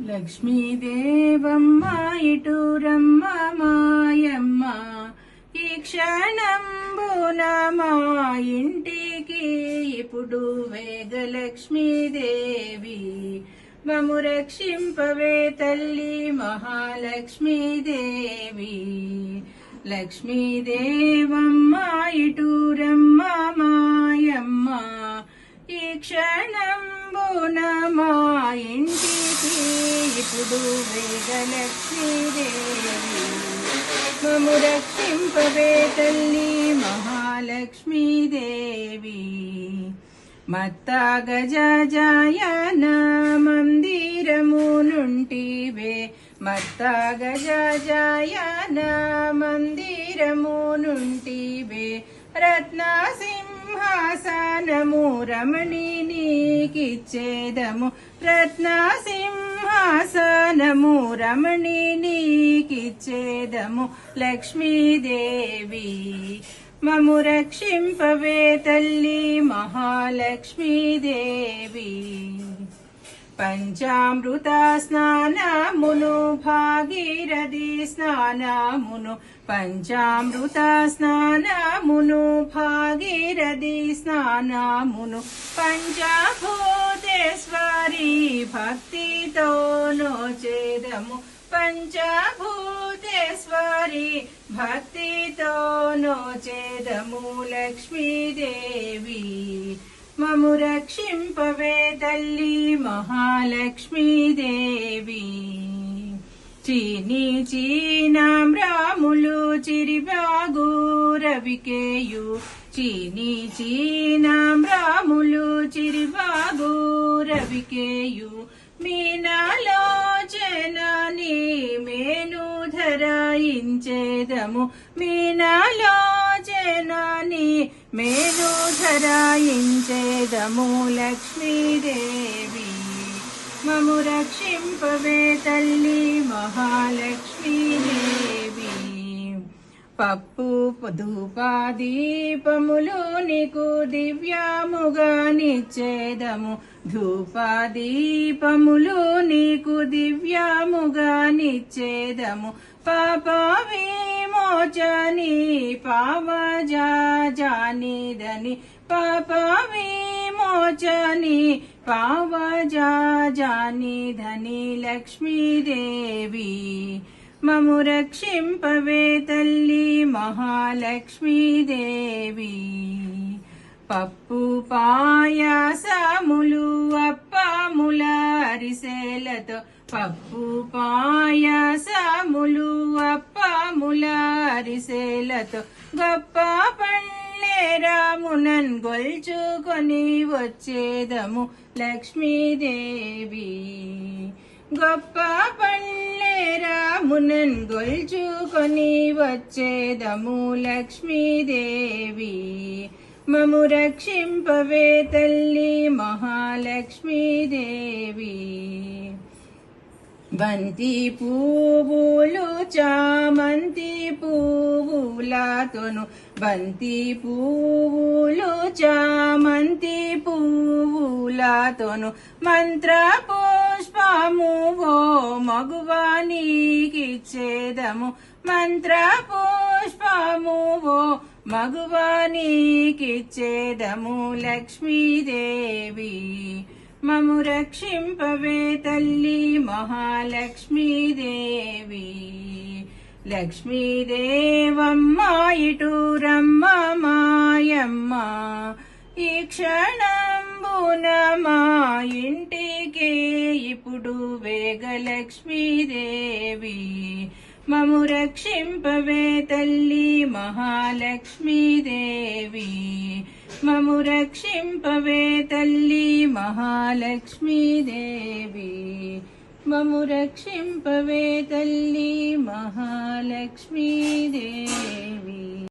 లక్ష్మీదేవమ్మ ఇటురమ్మ మాయమ్మ ఈ క్షణంబున మా ఇంటికి ఇప్పుడు వేగ లక్ష్మీదేవి మము రక్షింపవే తల్లి మహాలక్ష్మీదేవి లక్ష్మీదేవమ్మ ఇటురమ్మ మాయమ్మ ఈ క్షణంబున మా ఇంటికి ఇప్పుడు వేగ లక్ష్మీదేవి మము రక్షింపవే తల్లి మహాలక్ష్మీదేవి మత్తా గజాజాయన మందిరము నుంటివే మత్తా గజాజాయన మందిరము నుంటివే రత్నసింహాసనము రమణి నీకిచ్చేదము రత్నసింహాసనము రమణి నీకిచ్చేదము లక్ష్మీదేవి మము రక్షింపవే తల్లి మహాలక్ష్మీదేవి పంచామృత స్నానమును భాగీరథి స్నానమును పంచామృత స్నానమును భాగీరథి స్నానమును పంచభూతేశ్వరి భక్తితో నోచేదము పంచభూతేశ్వరి భక్తితో నోచేదము లక్ష్మీదేవి మము రక్షింపవే తల్లి మహాలక్ష్మీదేవి చీని చీనామ్రాములు చిరిబాగు రవికేయు చీని చీనామ్రాములు చిరిబాగు రవికేయు మీనాలోచనని మేను ధరాయించేదము మీనాలోచనని మేను ధరాయించేదము లక్ష్మీదేవి మము రక్షింపవే తల్లి మహాలక్ష్మీదేవి పప్పు ధూపాదీపములు నీకు దివ్యముగా నిచ్చేదము ధూపాదీపములు నీకు దివ్యముగా నిచ్చేదము పాప విమోచని పావజానిదని పాప విమోచని పావజానిధని లక్ష్మీదేవి మము రక్షింపవే తల్లి మహాలక్ష్మీదేవి పప్పు పాయాసములు అప్పముల అరిసెలతో పప్పు పాయాసములు అప్పముల అరిసెలతో గొప్ప పళ్ళేరామునన్ గొల్చుకొని వచ్చేదము లక్ష్మీదేవి గొప్ప పళ్ళేరామునన్ గొల్చుకొని వచ్చేదము లక్ష్మీదేవి మము రక్షింపవే తల్లి మహాలక్ష్మీదేవి బంతి పువ్వులు చామంతి పువ్వులతోను బంతి పువ్వులు చామంతి పువ్వులతోను మంత్ర పుష్పము ఓ మగువానికిచ్చేదము మంత్ర పుష్పము ఓ మగువానికిచ్చేదము లక్ష్మీదేవి మము రక్షింపవే తల్లి మహాలక్ష్మీదేవి లక్ష్మీదేవమ్మ ఇటురమ్మ మాయమ్మ ఈ క్షణంబున మా ఇంటికి ఇప్పుడు వేగ లక్ష్మీదేవి మము రక్షింపవే తల్లి మహాలక్ష్మీదేవి మము రక్షింపవే తల్లి మహాలక్ష్మీదేవి మము రక్షింపవే తల్లి మహాలక్ష్మీదేవి